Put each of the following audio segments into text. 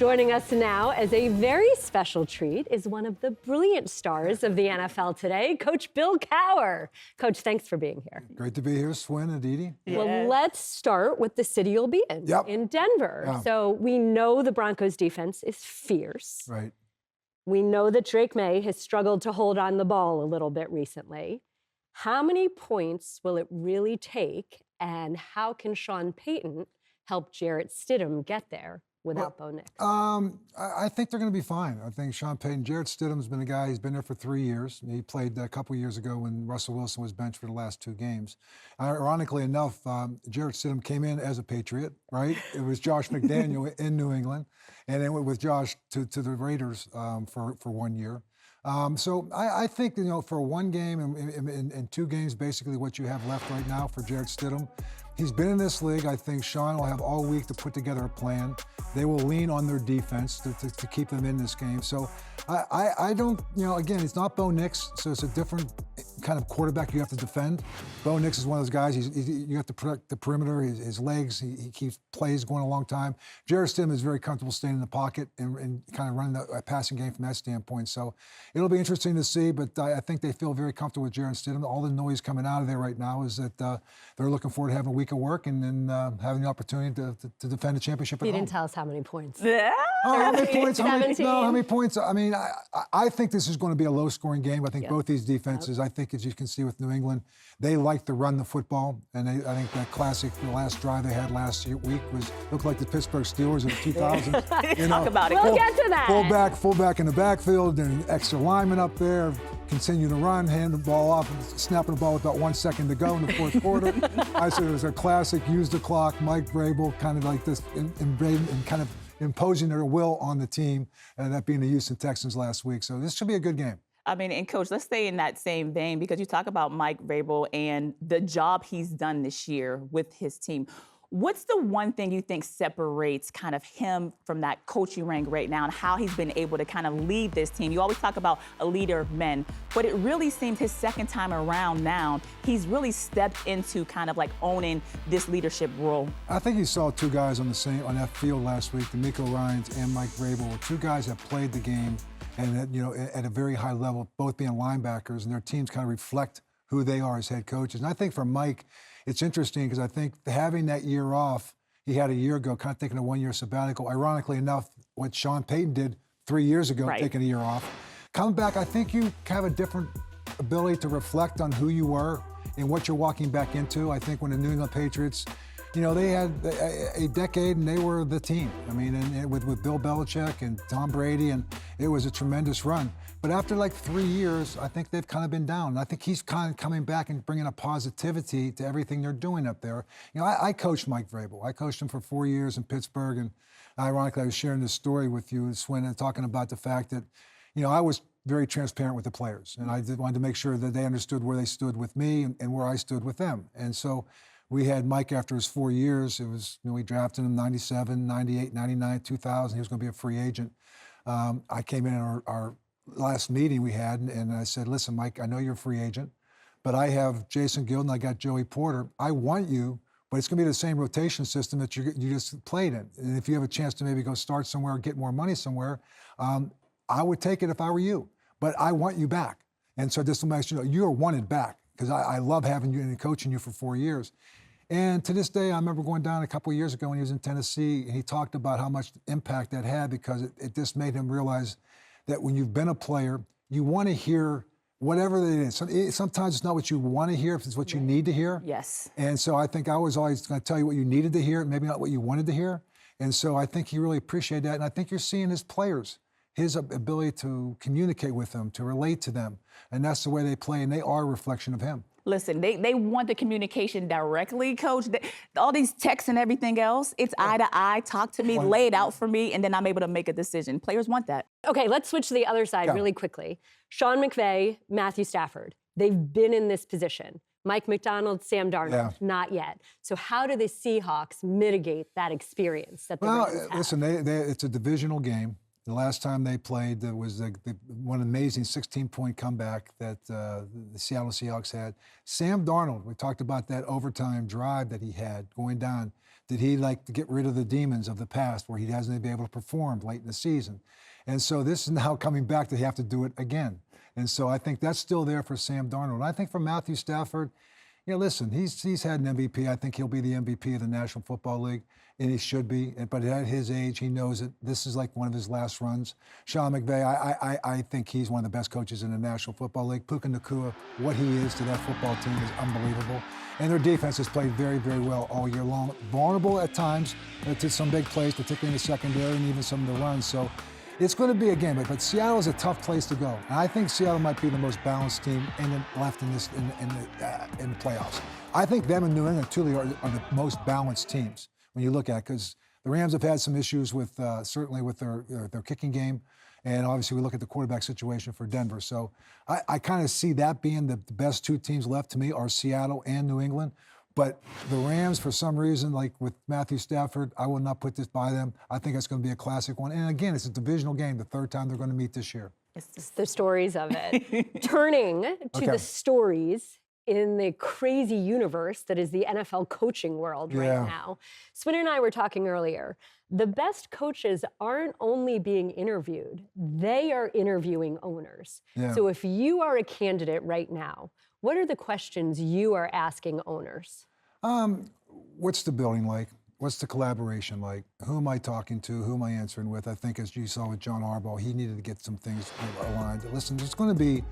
Joining us now as a very special treat is one of the brilliant stars of the NFL today, Coach Bill Cowher. Coach, thanks for being here. Great to be here, Swin and Edie. Well, let's start with the city you'll be in Denver. Yeah. So we know the Broncos defense is fierce. Right. We know that Drake May has struggled to hold on the ball a little bit recently. How many points will it really take, and how can Sean Payton help Jarrett Stidham get there without Bo Nix? I think they're going to be fine. I think Sean Payton, Jarrett Stidham's been a guy, he's been there for 3 years. He played a couple years ago when Russell Wilson was benched for the last 2 games. Ironically enough, Jarrett Stidham came in as a Patriot, right? It was Josh McDaniel in New England, and then went with Josh to the Raiders for 1 year. So I think, you know, for 1 game and 2 games, basically what you have left right now for Jarrett Stidham, he's been in this league. I think Sean will have all week to put together a plan. They will lean on their defense to keep them in this game. So I don't, you know, again, it's not Bo Nix, so it's a different kind of quarterback you have to defend. Bo Nix is one of those guys, you have to protect the perimeter, his legs, he keeps plays going a long time. Jarrett Stidham is very comfortable staying in the pocket and kind of running a passing game from that standpoint. So it'll be interesting to see, but I think they feel very comfortable with Jarrett Stidham. All the noise coming out of there right now is that they're looking forward to having a week of work and then having the opportunity to defend the championship at home. You didn't tell us how many points. Yeah. Oh, how many points? How many points? I mean, I think this is going to be a low-scoring game. I think both these defenses, I think as you can see with New England, they like to run the football, and I think that classic, the last drive they had last week looked like the Pittsburgh Steelers of the 2000s. You know, Talk about it. We'll get to that. Fullback in the backfield, and extra lineman up there, continue to run, hand the ball off, snapping the ball with about 1 second to go in the fourth quarter. I said it was a classic, use the clock, Mike Vrabel, kind of like this, and kind of imposing their will on the team, and that being the Houston Texans last week. So this should be a good game. I mean, and Coach, let's stay in that same vein because you talk about Mike Vrabel and the job he's done this year with his team. What's the one thing you think separates kind of him from that coaching rank right now and how he's been able to kind of lead this team? You always talk about a leader of men, but it really seems his second time around now, he's really stepped into kind of like owning this leadership role. I think you saw 2 guys on that field last week, D'Amico Ryans and Mike Vrabel, 2 guys that played the game and you know, at a very high level, both being linebackers, and their teams kind of reflect who they are as head coaches. And I think for Mike, it's interesting because I think having that year off, he had a year ago, kind of taking a 1-year sabbatical. Ironically enough, what Sean Payton did 3 years ago, taking a year off. Coming back, I think you have a different ability to reflect on who you were and what you're walking back into. I think when the New England Patriots, you know, they had a decade and they were the team. I mean, and with Bill Belichick and Tom Brady, and it was a tremendous run. But after like 3 years, I think they've kind of been down. And I think he's kind of coming back and bringing a positivity to everything they're doing up there. You know, I coached Mike Vrabel. I coached him for 4 years in Pittsburgh, and ironically, I was sharing this story with you, Swin, and talking about the fact that, you know, I was very transparent with the players, and I wanted to make sure that they understood where they stood with me and where I stood with them. And so we had Mike after his 4 years. It was, you know, we drafted him 97, 98, 99, 2000. He was going to be a free agent. I came in our last meeting we had, and I said, listen, Mike, I know you're a free agent, but I have Jason Gilden, I got Joey Porter. I want you, but it's going to be the same rotation system that you just played in. And if you have a chance to maybe go start somewhere or get more money somewhere, I would take it if I were you. But I want you back. And so just to make sure, you're wanted back because I love having you and coaching you for 4 years. And to this day, I remember going down a couple of years ago when he was in Tennessee, and he talked about how much impact that had because it just made him realize that when you've been a player, you want to hear whatever it is. Sometimes it's not what you want to hear, if it's what you need to hear. Yes. And so I think I was always going to tell you what you needed to hear, maybe not what you wanted to hear. And so I think he really appreciated that. And I think you're seeing his players, his ability to communicate with them, to relate to them. And that's the way they play, and they are a reflection of him. Listen, they want the communication directly, Coach. All these texts and everything else, it's eye to eye, talk to me, lay it out for me, and then I'm able to make a decision. Players want that. Okay, let's switch to the other side really quickly. Sean McVay, Matthew Stafford, they've been in this position. Mike McDonald, Sam Darnold, not yet. So how do the Seahawks mitigate that experience that the Rams have? Listen, it's a divisional game. The last time they played, there was one amazing 16-point comeback that the Seattle Seahawks had. Sam Darnold, we talked about that overtime drive that he had going down. Did he like to get rid of the demons of the past where he hasn't been able to perform late in the season? And so this is now coming back to have to do it again. And so I think that's still there for Sam Darnold. And I think for Matthew Stafford, listen, he's had an MVP. I think he'll be the MVP of the National Football League, and he should be. But at his age, he knows that this is like one of his last runs. Sean McVay, I think he's one of the best coaches in the National Football League. Puka Nacua, what he is to that football team is unbelievable. And their defense has played very, very well all year long. Vulnerable at times to some big plays, particularly in the secondary and even some of the runs. So it's going to be a game, but Seattle is a tough place to go. And I think Seattle might be the most balanced team left in the playoffs. I think them and New England truly are the most balanced teams when you look at it, because the Rams have had some issues with certainly with their kicking game, and obviously we look at the quarterback situation for Denver. So I kind of see that being the best two teams left to me are Seattle and New England. But the Rams, for some reason, like with Matthew Stafford, I will not put this by them. I think it's going to be a classic one. And again, it's a divisional game, the third time they're going to meet this year. It's the stories of it. Turning to the stories in the crazy universe that is the NFL coaching world right now. Swin and I were talking earlier. The best coaches aren't only being interviewed, they are interviewing owners. So if you are a candidate right now, what are the questions you are asking owners? What's the building like? What's the collaboration like? Who am I talking to? Who am I answering with? I think as you saw with John Harbaugh, he needed to get some things aligned. Listen, there's going to be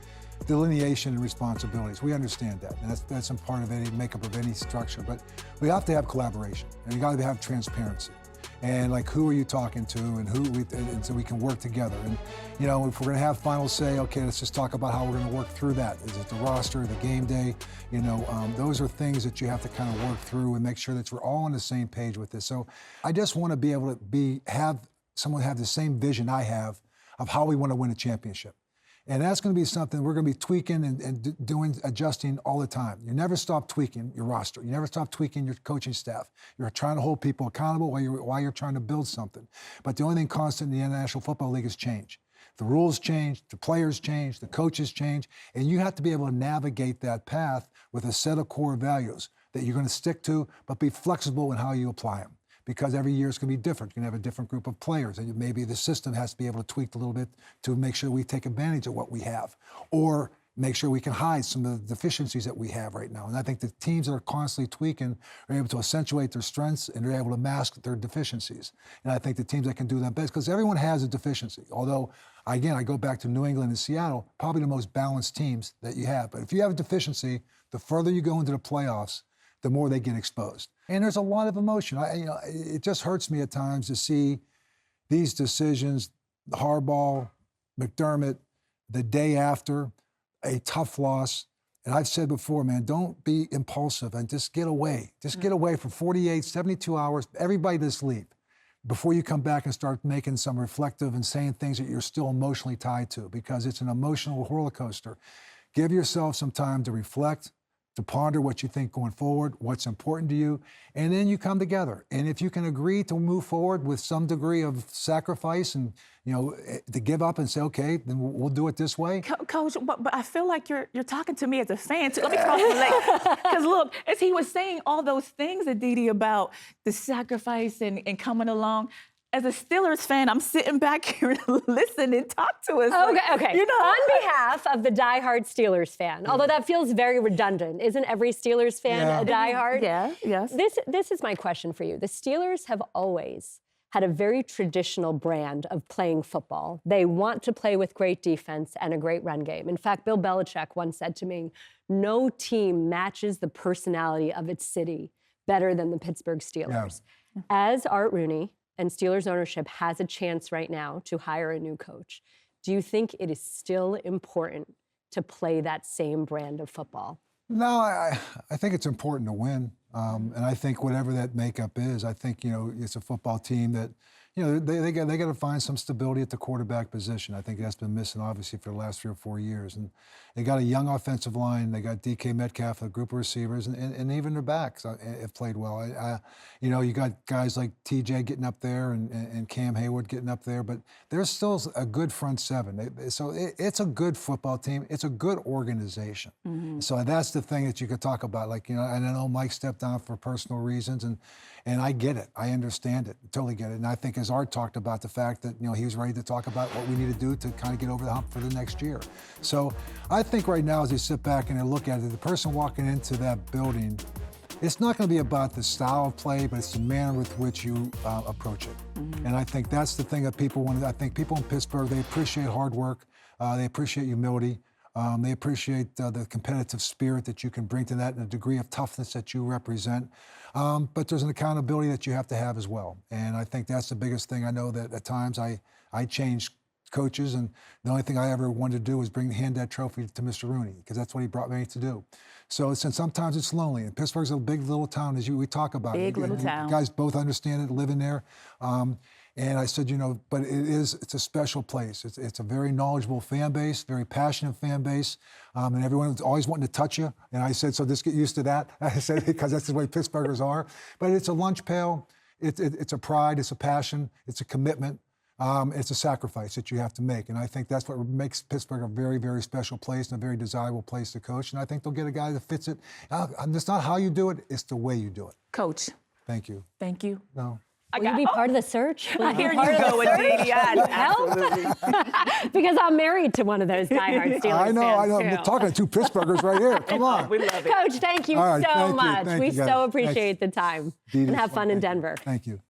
delineation and responsibilities. We understand that, and that's a part of any makeup of any structure. But we have to have collaboration, and you got to have transparency. And like, who are you talking to, and and so we can work together. And if we're going to have final say, okay, let's just talk about how we're going to work through that. Is it the roster, the game day? Those are things that you have to kind of work through and make sure that we're all on the same page with this. So I just want to be able to have someone have the same vision I have of how we want to win a championship. And that's going to be something we're going to be tweaking and adjusting all the time. You never stop tweaking your roster. You never stop tweaking your coaching staff. You're trying to hold people accountable while you're trying to build something. But the only thing constant in the National Football League is change. The rules change, the players change, the coaches change, and you have to be able to navigate that path with a set of core values that you're going to stick to, but be flexible in how you apply them. Because every year it's going to be different. You're going to have a different group of players, and maybe the system has to be able to tweak a little bit to make sure we take advantage of what we have, or make sure we can hide some of the deficiencies that we have right now. And I think the teams that are constantly tweaking are able to accentuate their strengths and they're able to mask their deficiencies. And I think the teams that can do that best, because everyone has a deficiency. Although, again, I go back to New England and Seattle, probably the most balanced teams that you have. But if you have a deficiency, the further you go into the playoffs, the more they get exposed. And there's a lot of emotion. It just hurts me at times to see these decisions, Harbaugh, McDermott, the day after a tough loss. And I've said before, man, don't be impulsive and just get away. Just get away for 48, 72 hours. Everybody just leave before you come back and start making some reflective and saying things that you're still emotionally tied to, because it's an emotional roller coaster. Give yourself some time to reflect, to ponder what you think going forward, what's important to you, and then you come together. And if you can agree to move forward with some degree of sacrifice and, to give up and say, okay, then we'll do it this way. Coach, but I feel like you're talking to me as a fan, too. Let me cross my legs. Because look, as he was saying all those things, Aditi, about the sacrifice and coming along, as a Steelers fan, I'm sitting back here to listen and talk to us. Okay. On behalf of the diehard Steelers fan, although that feels very redundant, isn't every Steelers fan a diehard? Yeah, yes. This is my question for you. The Steelers have always had a very traditional brand of playing football. They want to play with great defense and a great run game. In fact, Bill Belichick once said to me, no team matches the personality of its city better than the Pittsburgh Steelers. Yeah. As Art Rooney and Steelers ownership has a chance right now to hire a new coach, do you think it is still important to play that same brand of football? No, I think it's important to win. And I think whatever that makeup is, I think, it's a football team that, you know, they got to find some stability at the quarterback position. I think that's been missing, obviously, for the last 3 or 4 years. And they got a young offensive line. They got DK Metcalf, a group of receivers, and even their backs have played well. You know, you got guys like TJ getting up there and Cam Hayward getting up there, but there's still a good front seven. So it's a good football team. It's a good organization. So that's the thing that you could talk about. Like, you know, and I know Mike stepped down for personal reasons, and I get it. I understand it. Totally get it. And I think as Art talked about the fact that, you know, he was ready to talk about what we need to do to kind of get over the hump for the next year. So I think right now, as you sit back and you look at it, the person walking into that building, it's not going to be about the style of play, but it's the manner with which you approach it. And I think that's the thing that people want. I think people in Pittsburgh, they appreciate hard work. They appreciate humility. They appreciate the competitive spirit that you can bring to that and the degree of toughness that you represent. But there's an accountability that you have to have as well. And I think that's the biggest thing. I know that at times I changed coaches, and the only thing I ever wanted to do was hand that trophy to Mr. Rooney, because that's what he brought me to do. So since sometimes it's lonely, and Pittsburgh's a big little town, as we talk about. Big little town. You guys both understand it, living there. And I said, you know, but it's a special place. It's a very knowledgeable fan base, very passionate fan base, and everyone's always wanting to touch you. And I said, so just get used to that. I said, because that's the way Pittsburghers are. But it's a lunch pail. It's a pride. It's a passion. It's a commitment. It's a sacrifice that you have to make. And I think that's what makes Pittsburgh a very, very special place and a very desirable place to coach. And I think they'll get a guy that fits it. It's not how you do it, it's the way you do it. Coach. Thank you. Thank you. No. Will you be part of the search? Here you go with Dee. Yes, absolutely. Because I'm married to one of those diehard Steelers I know. fans, I'm talking to two Pittsburghers right here. Come on. We love it. Coach, thank you All right, so thank you. much. Thank We you, guys. so appreciate the time. Dee, And have fun in thank you. Denver. Thank you.